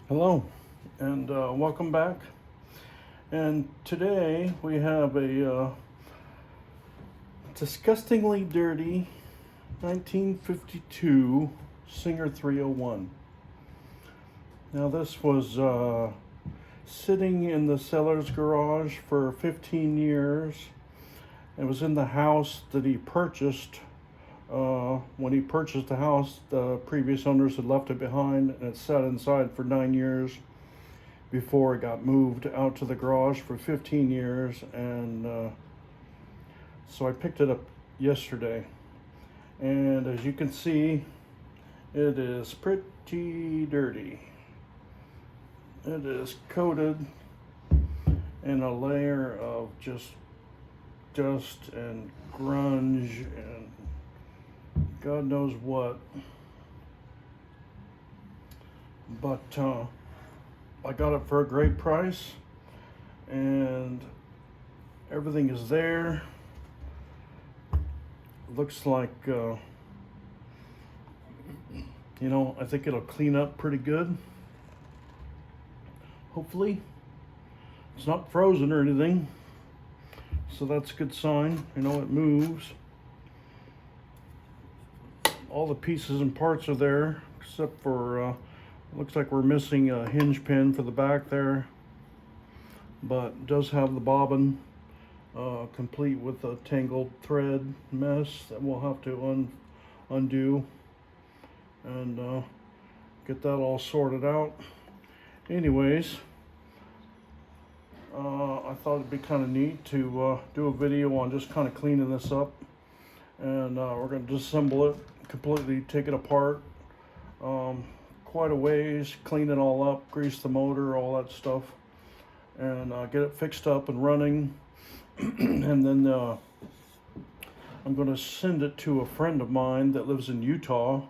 Hello, and welcome back. And today we have a disgustingly dirty 1952 Singer 301. Now, this was sitting in the seller's garage for 15 years. It was in the house that he purchased. When he purchased the house, the previous owners had left it behind, and it sat inside for 9 years before it got moved out to the garage for 15 years. And so I picked it up yesterday, and as you can see, it is pretty dirty. It is coated in a layer of just dust and grunge and God knows what. But I got it for a great price, and everything is there. Looks like I think it'll clean up pretty good. Hopefully it's not frozen or anything, so that's a good sign. It moves. All the pieces and parts are there, except for looks like we're missing a hinge pin for the back there, but it does have the bobbin complete with a tangled thread mess that we'll have to undo and get that all sorted out. Anyways, I thought it'd be kind of neat to do a video on just kind of cleaning this up, and we're going to disassemble it completely, take it apart quite a ways, clean it all up, grease the motor, all that stuff, and get it fixed up and running. And then I'm going to send it to a friend of mine that lives in Utah,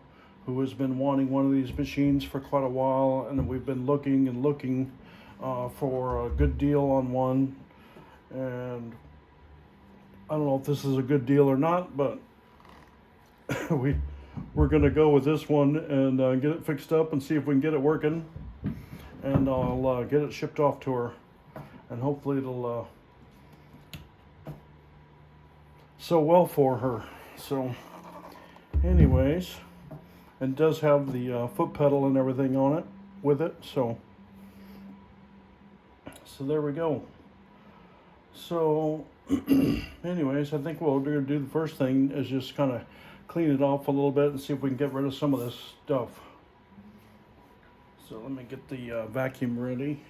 who has been wanting one of these machines for quite a while, and we've been looking for a good deal on one. And I don't know if this is a good deal or not, but we're gonna go with this one and get it fixed up and see if we can get it working, and I'll get it shipped off to her, and hopefully it'll sew well for her. So anyways, it does have the foot pedal and everything on it with it, so there we go. So anyways, I think what we're going to do, the first thing is just kind of clean it off a little bit and see if we can get rid of some of this stuff. So let me get the vacuum ready.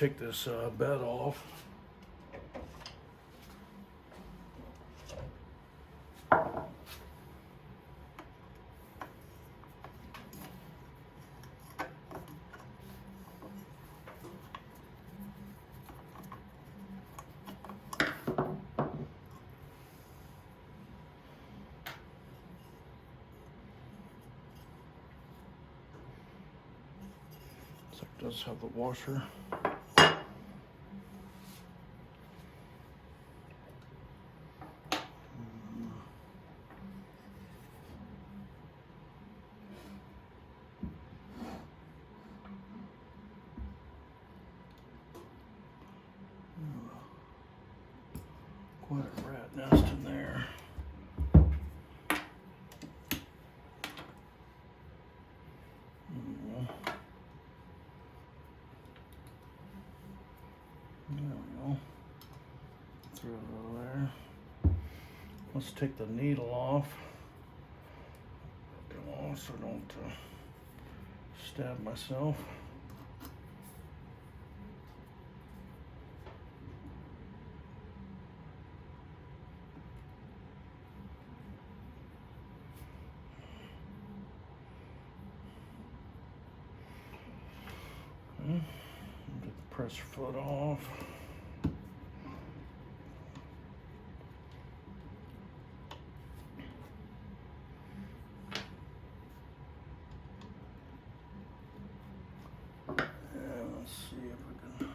take this bed off. So it does have the washer. Quite a rat nest in there. There we go. Throw it over there. Let's take the needle off. So I don't stab myself. Okay. Get the pressure foot off. Let's see if we can.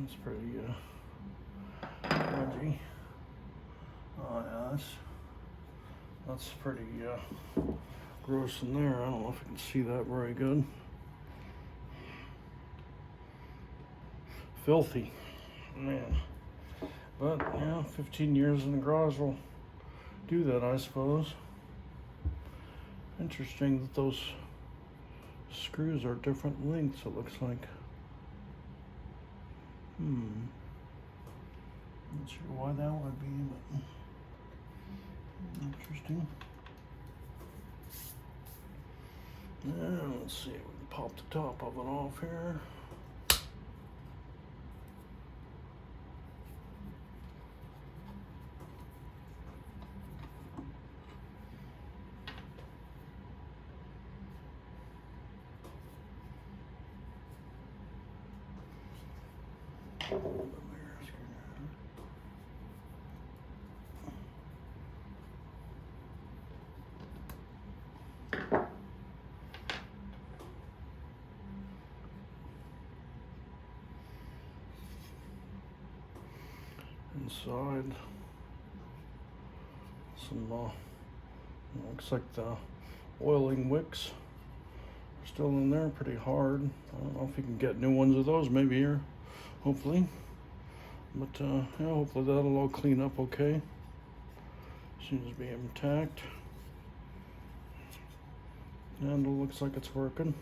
It's pretty grungy. Oh yeah, that's pretty gross in there. I don't know if you can see that very good. Filthy, man. But yeah, 15 years in the garage will do that, I suppose. Interesting that those screws are different lengths, it looks like. Not sure why that would be, but interesting. Let's see if we can pop the top of it off here. Inside, some looks like the oiling wicks are still in there, pretty hard. I don't know if you can get new ones of those, maybe here, hopefully. But yeah, hopefully that'll all clean up okay. Seems to be intact. Handle looks like it's working.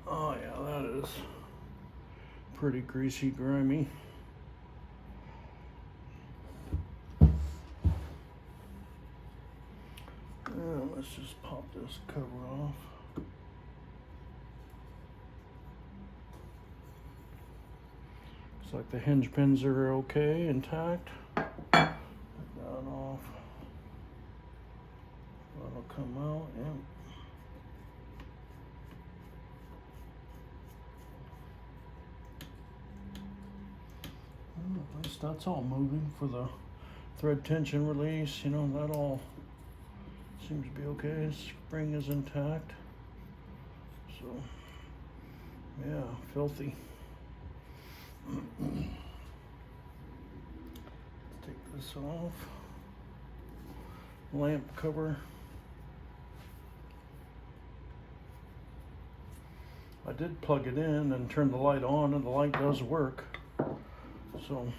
Oh yeah, that is pretty greasy, grimy. Let's just pop this cover off. Looks like the hinge pins are okay, intact. Take that off. That'll come out, yeah. That's all moving for the thread tension release. You know, that all seems to be okay. Spring is intact. So, yeah, filthy. Take this off. Lamp cover. I did plug it in and turn the light on, and the light does work. So,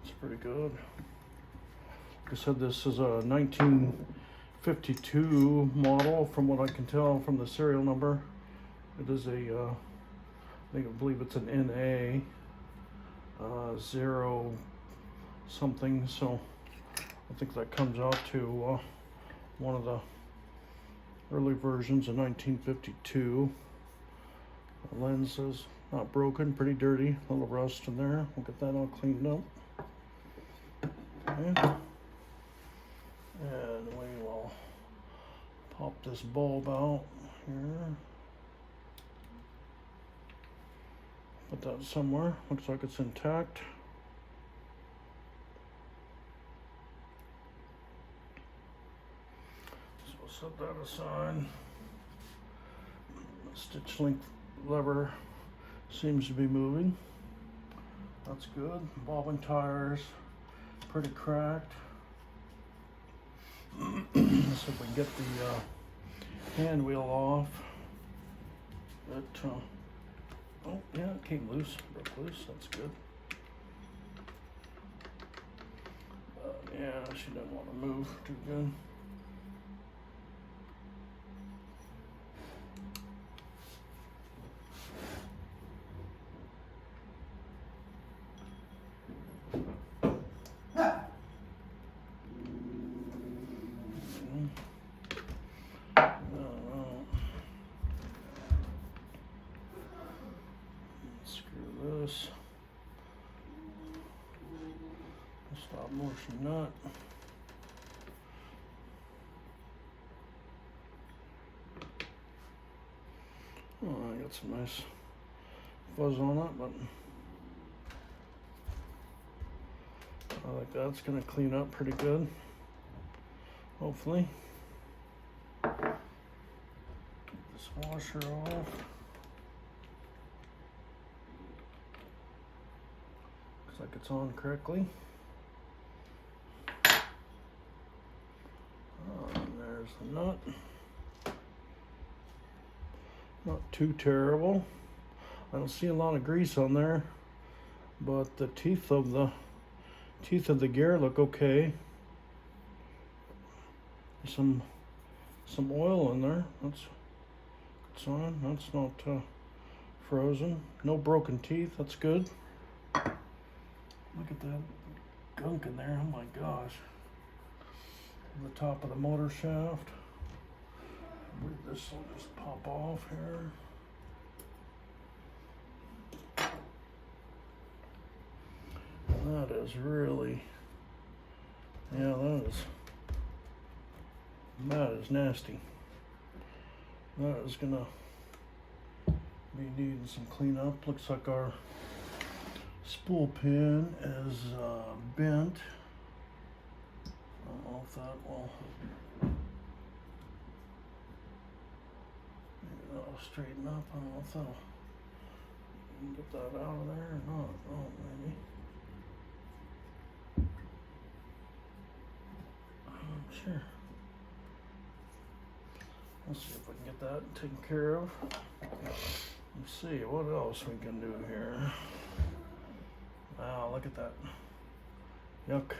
it's pretty good. Like I said, this is a 1952 model from what I can tell from the serial number. It is a, I believe it's an NA 0 something, so I think that comes out to one of the early versions of 1952. The lens is not broken, pretty dirty, a little rust in there. We'll get that all cleaned up. Okay. And we will pop this bulb out here. Put that somewhere. Looks like it's intact. So we'll set that aside. The stitch length lever seems to be moving. That's good. Bobbing tires, pretty cracked. So if we get the hand wheel off, oh yeah, it came loose, broke loose. That's good. Yeah, she doesn't want to move too good. Stop motion nut. Oh, I got some nice fuzz on it, but I like that. It's going to clean up pretty good, hopefully. Take this washer off. Looks like it's on correctly. There's the nut. Not too terrible. I don't see a lot of grease on there, but the teeth of the gear look okay. Some oil in there. That's good sign. That's not frozen. No broken teeth. That's good. Look at that gunk in there. Oh my gosh. The top of the motor shaft. This will just pop off here. That is really, yeah, that is nasty. That is gonna be needing some cleanup. Looks like our spool pin is bent. I don't know if that will, maybe that'll straighten up. I don't know if that'll get that out of there or not. Oh, maybe. I'm sure. Let's see if we can get that taken care of. Let's see what else we can do here. Wow, look at that. Yuck.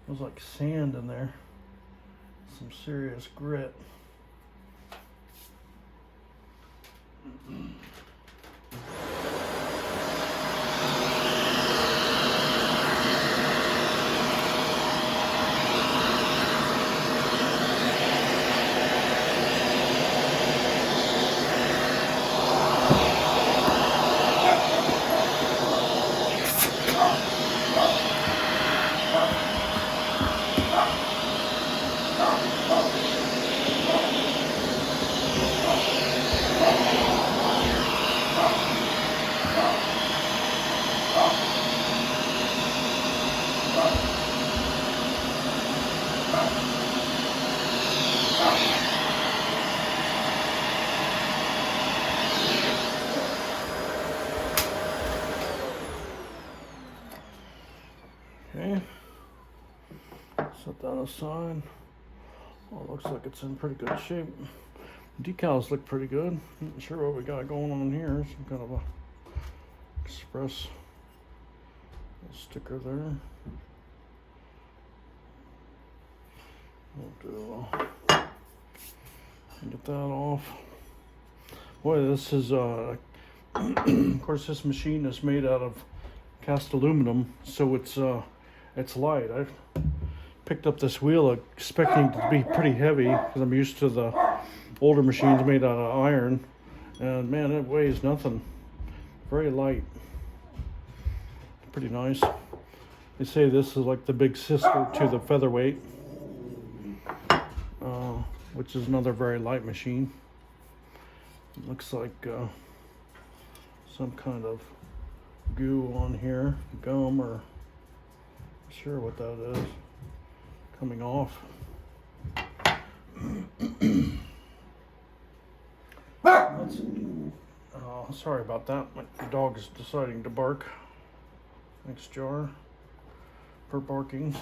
There's like sand in there. Some serious grit. put that aside. Well, it looks like it's in pretty good shape. Decals look pretty good. Not sure what we got going on here. Some kind of a express sticker there. Get that off. Boy, this is of course this machine is made out of cast aluminum, so it's light. I picked up this wheel expecting it to be pretty heavy because I'm used to the older machines made out of iron, and man, it weighs nothing. Very light. Pretty nice. They say this is like the big sister to the featherweight, which is another very light machine. It looks like some kind of goo on here, gum, or not sure what that is, coming off. Sorry about that. My dog is deciding to bark. Thanks, Jar, for barking.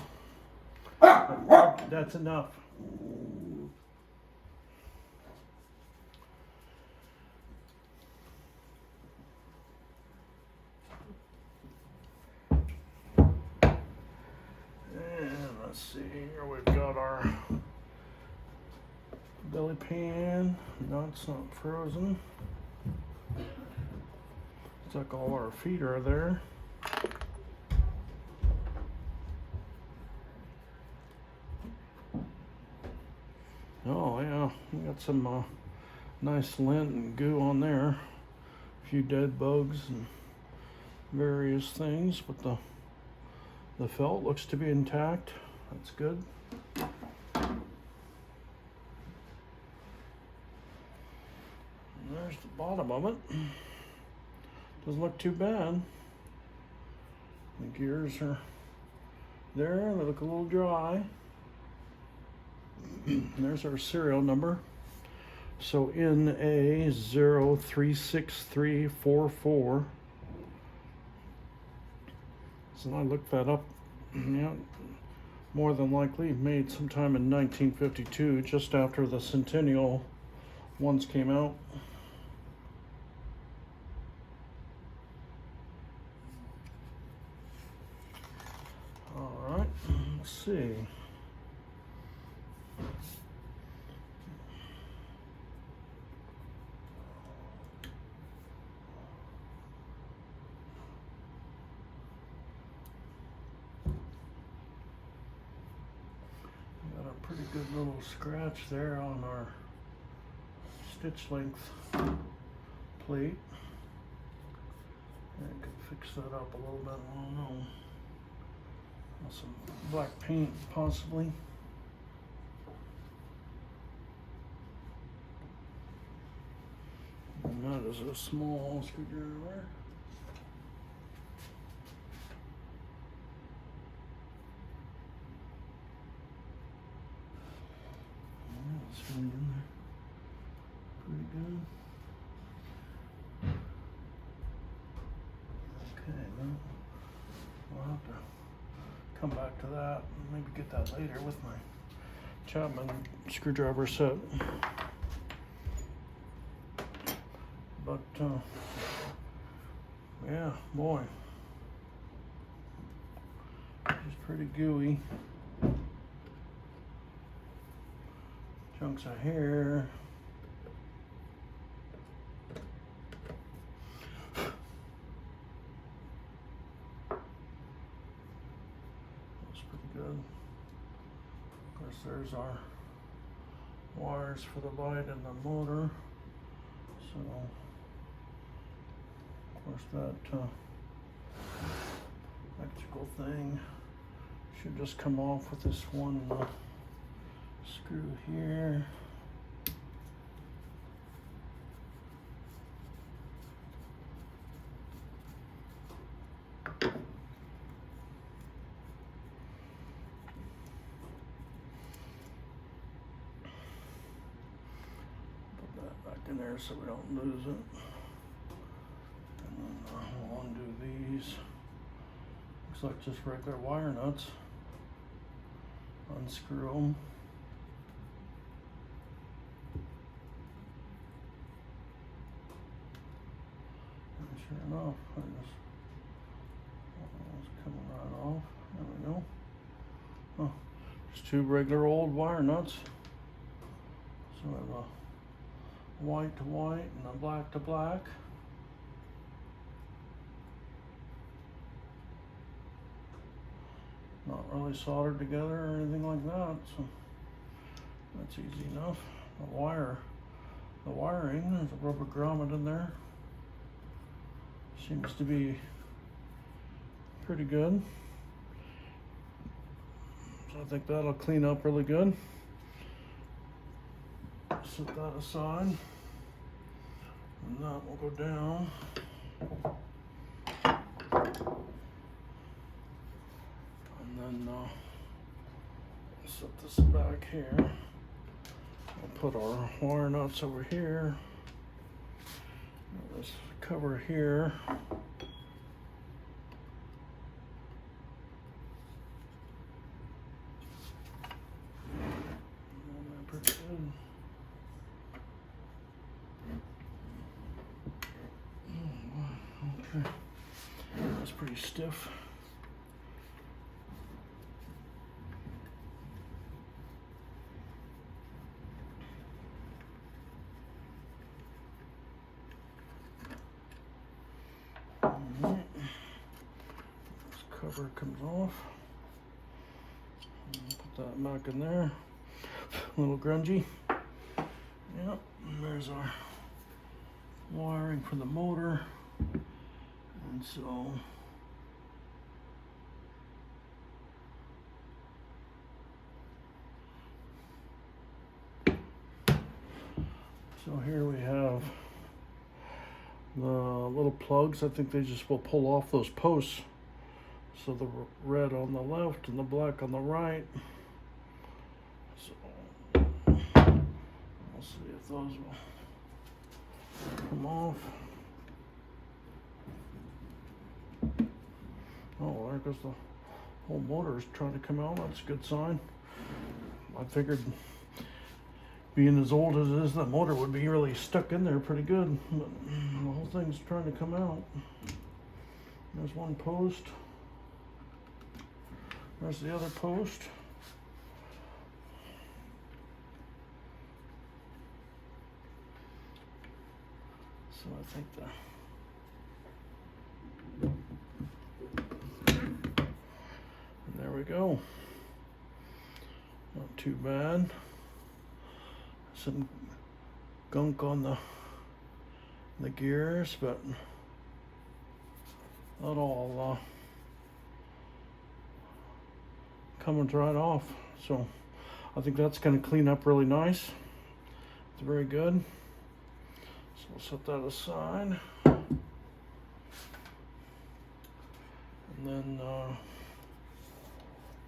That's enough. And let's see here, we've got our belly pan. No, it's not frozen. Looks like all our feet are there. Oh yeah, we got some nice lint and goo on there. A few dead bugs and various things, but the felt looks to be intact. That's good. And there's the bottom of it. Doesn't look too bad. The gears are there. They look a little dry. There's our serial number. So NA036344. So I looked that up. Yeah, more than likely made sometime in 1952, just after the Centennial ones came out. All right, let's see. Pretty good little scratch there on our stitch length plate. I could fix that up a little bit, I don't know. Some black paint possibly. And that is a small screwdriver. In there. Pretty good. Okay, well, we'll have to come back to that and maybe get that later with my Chapman screwdriver set. But yeah, boy, it's pretty gooey. Chunks of hair. That's pretty good. Of course, there's our wires for the light and the motor. So, of course, that electrical thing should just come off with this one screw here. Put that back in there so we don't lose it. And then we'll undo these. Looks like just regular wire nuts. unscrew them. And sure enough, it's coming right off. There we go. Oh, just two regular old wire nuts. So we have a white to white and a black to black. Not really soldered together or anything like that, so that's easy enough. The wiring, there's a rubber grommet in there. Seems to be pretty good. So I think that'll clean up really good. Set that aside. And that will go down. And then set this back here. We'll put our wire nuts over here. This cover here. Pretty good. Okay, that's pretty stiff. This cover comes off. Put that back in there. A little grungy. Yep, and there's our wiring for the motor. And so here we have the little plugs. I think they just will pull off those posts. So the red on the left and the black on the right. So we'll see if those will come off. Oh, there goes the whole motor is trying to come out. That's a good sign. I figured, being as old as it is, that motor would be really stuck in there pretty good. But the whole thing's trying to come out. There's one post. There's the other post. So I think there we go. Not too bad. Some gunk on the gears, but that all coming right off. So I think that's going to clean up really nice. It's very good. So we'll set that aside. And then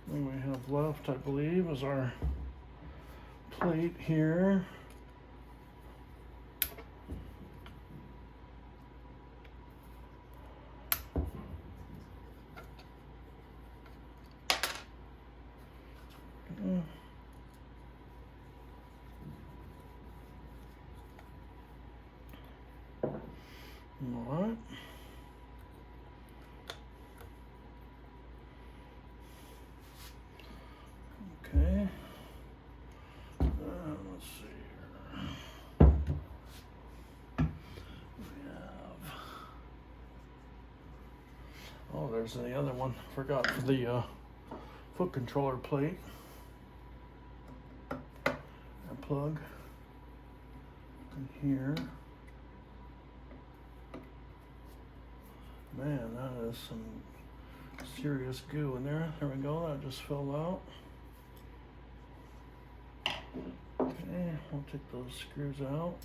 we have left, I believe, is our plate here. All right. Okay. Let's see here. We have. Oh, there's the other one. Forgot for the foot controller plate. And plug in here. Man, that is some serious goo in there. There we go, that just fell out. Okay, we'll take those screws out.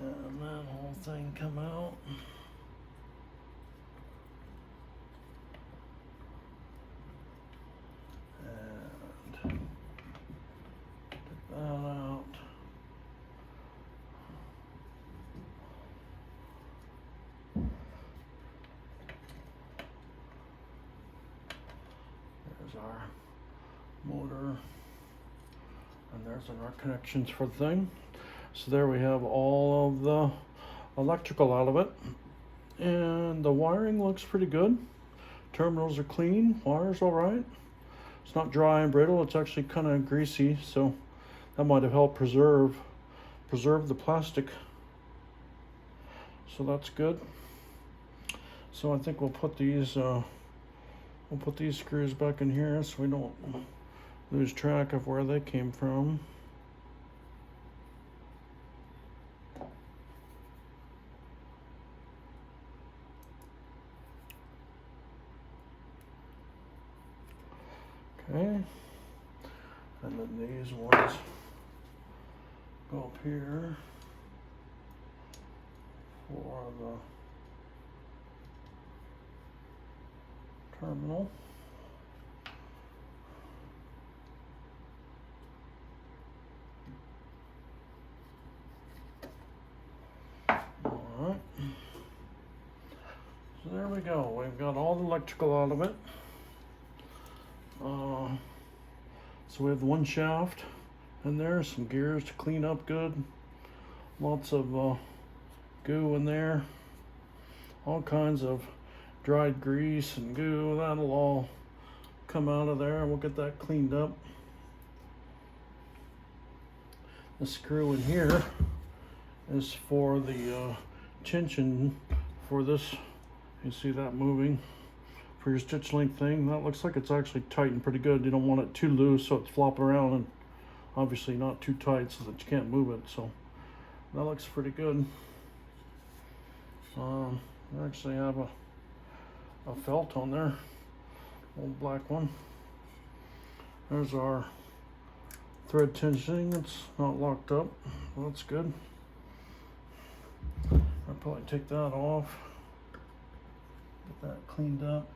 And that whole thing come out. And take that out. our motor, and there's our connections for the thing. So there we have all of the electrical out of it, and the wiring looks pretty good. Terminals are clean, wire's all right. It's not dry and brittle, it's actually kind of greasy, so that might have helped preserve the plastic. So that's good. So I think we'll put these screws back in here so we don't lose track of where they came from. Okay, and then these ones go up here for the terminal. Alright, so there we go. We've got all the electrical out of it. So we have one shaft in there, some gears to clean up good, lots of goo in there, all kinds of dried grease and goo. That'll all come out of there. We'll get that cleaned up. The screw in here is for the tension for this. You see that moving for your stitch length thing. That looks like it's actually tightened pretty good. You don't want it too loose so it's flopping around, and obviously not too tight so that you can't move it. So that looks pretty good. I actually have a felt on there, old black one. There's our thread tensioning. It's not locked up. Well, that's good. I'll probably take that off, get that cleaned up.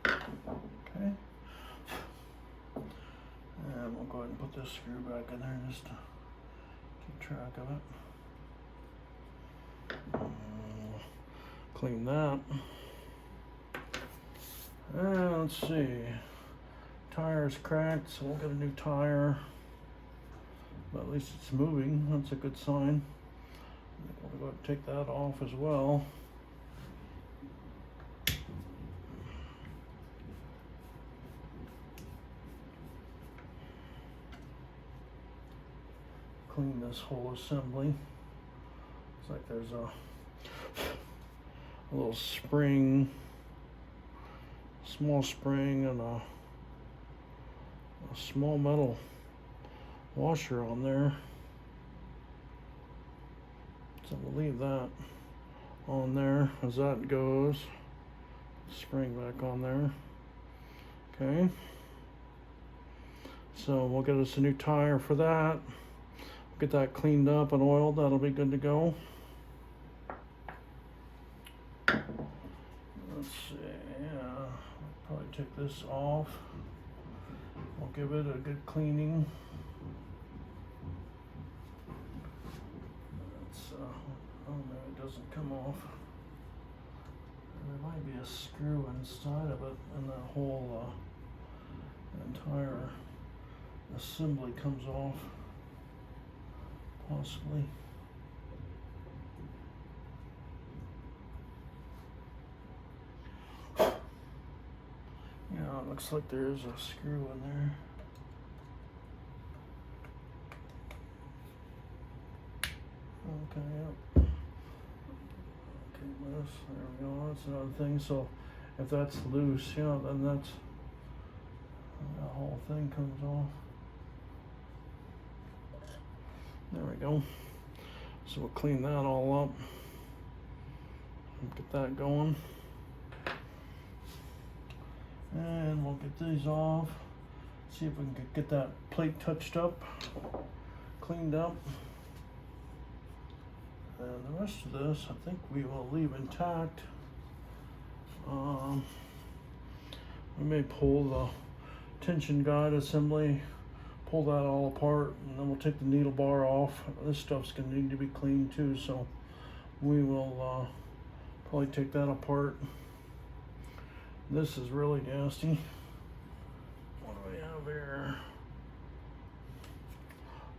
Okay. And we'll go ahead and put this screw back in there just to keep track of it. Clean that. And let's see. Tire's cracked, so we'll get a new tire. But at least it's moving. That's a good sign. We'll go ahead and take that off as well. Clean this whole assembly. Looks like there's a little spring, small spring, and a small metal washer on there. So we'll leave that on there as that goes. Spring back on there. Okay. So we'll get us a new tire for that. Get that cleaned up and oiled. That'll be good to go. Let's see. Yeah, I'll probably take this off. We'll give it a good cleaning. Oh no, it doesn't come off. There might be a screw inside of it, and that whole entire assembly comes off. Possibly. Yeah, it looks like there is a screw in there. Okay, yep. Okay, loose. There we go. That's another thing. So if that's loose, yeah, then that's the whole thing comes off. There we go. So we'll clean that all up. Get that going. And we'll get these off. See if we can get that plate touched up, cleaned up. And the rest of this, I think we will leave intact. We may pull the tension guide assembly pull that all apart, and then we'll take the needle bar off. This stuff's gonna need to be cleaned too, so we will probably take that apart. This is really nasty. What do we have here?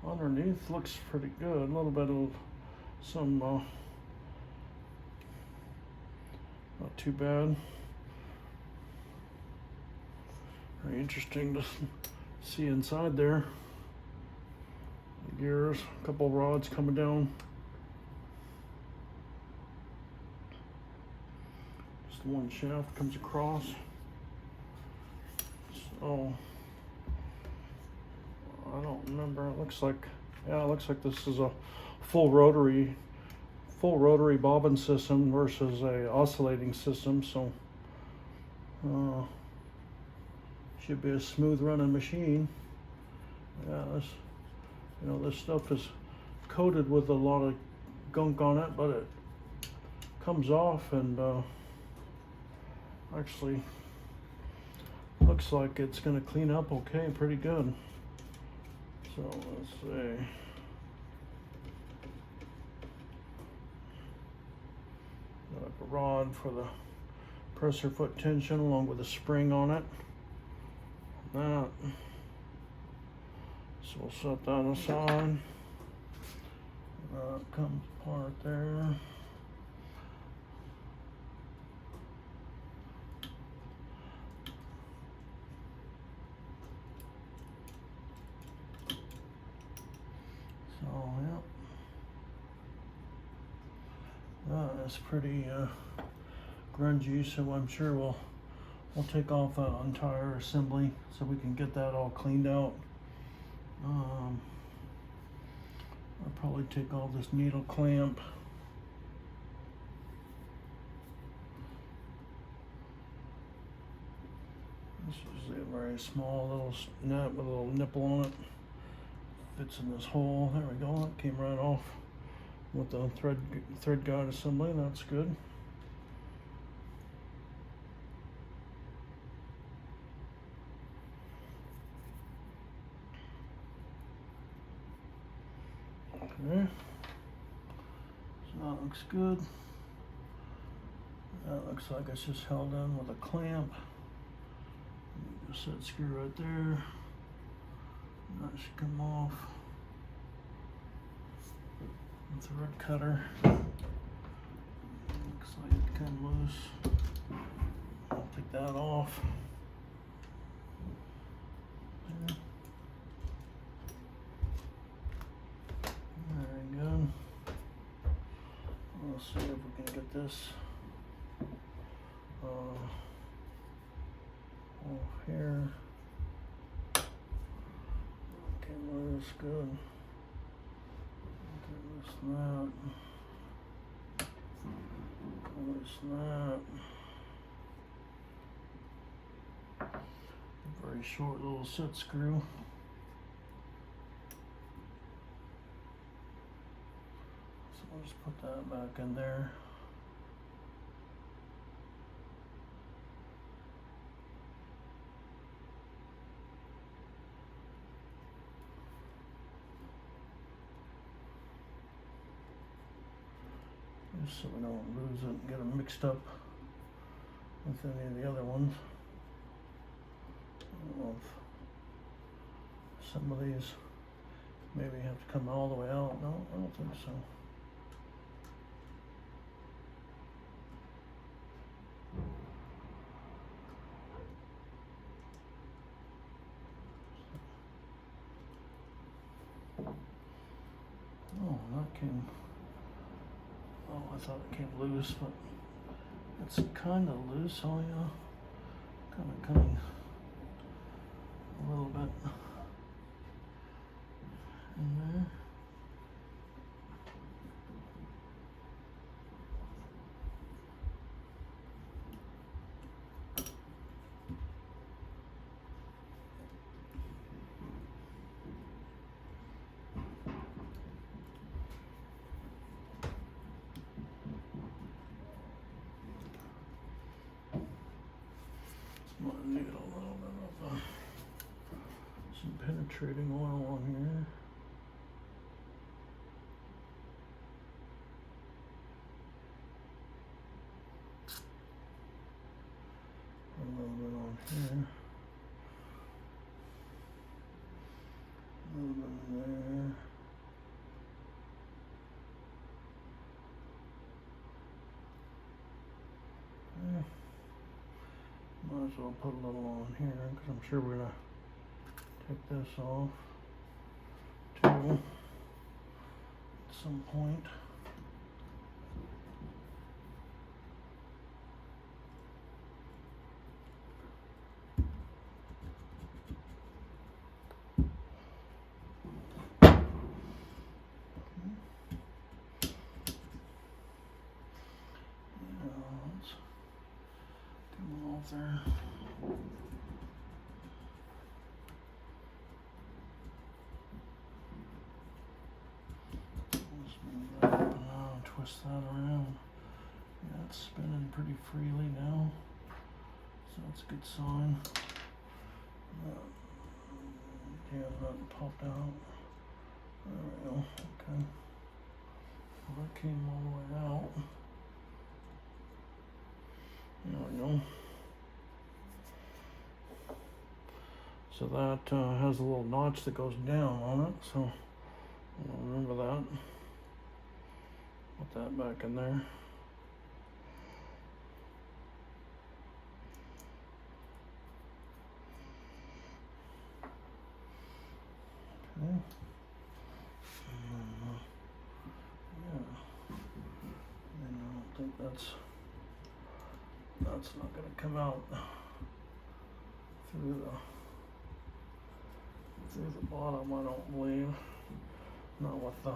Underneath looks pretty good. A little bit of some, not too bad. Very interesting to see inside there. The gears, a couple rods coming down. Just one shaft comes across. So I don't remember. It looks like, yeah, it looks like this is a full rotary bobbin system versus a oscillating system. So should be a smooth running machine. Yeah, this stuff is coated with a lot of gunk on it, but it comes off and actually looks like it's going to clean up okay, pretty good. So let's see. Got a rod for the presser foot tension along with a spring on it. That. So we'll set that aside. That comes apart there. So yeah, that is pretty grungy. So I'm sure we'll take off that entire assembly so we can get that all cleaned out. I'll probably take off this needle clamp. This is a very small little nut with a little nipple on it. Fits in this hole. There we go. It came right off with the thread guide assembly. That's good. Okay, so that looks good. That looks like it's just held in with a clamp. Just that screw right there. That should come off. The thread cutter. Looks like it came loose. I'll take that off. There. Very good. Let's see if we can get this off here. Okay, loose, good. Okay, loosen that. Loosen that. Very short little set screw. I'll just put that back in there. Just so we don't lose it and get them mixed up with any of the other ones. I don't know if some of these maybe have to come all the way out. No, I don't think so. Oh, that came, oh, I thought it came loose, but it's kind of loose. Oh yeah, kind of coming a little bit in there. I need a little bit of some penetrating oil on here. A little bit on here. A little bit there. Okay. Might as well put a little on here because I'm sure we're gonna take this off too at some point. There. Let's move that up and now twist that around. Yeah, it's spinning pretty freely now, so that's a good sign. Yeah, nothing popped out. There we go. Okay. Well, that came all the way out. There we go. So that has a little notch that goes down on it, so remember that. Put that back in there. Okay. Yeah. And I don't think that's not going to come out through the bottom, I don't believe. Not with the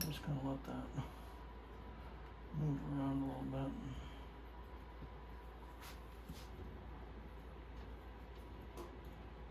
I'm just gonna let that move around a little bit.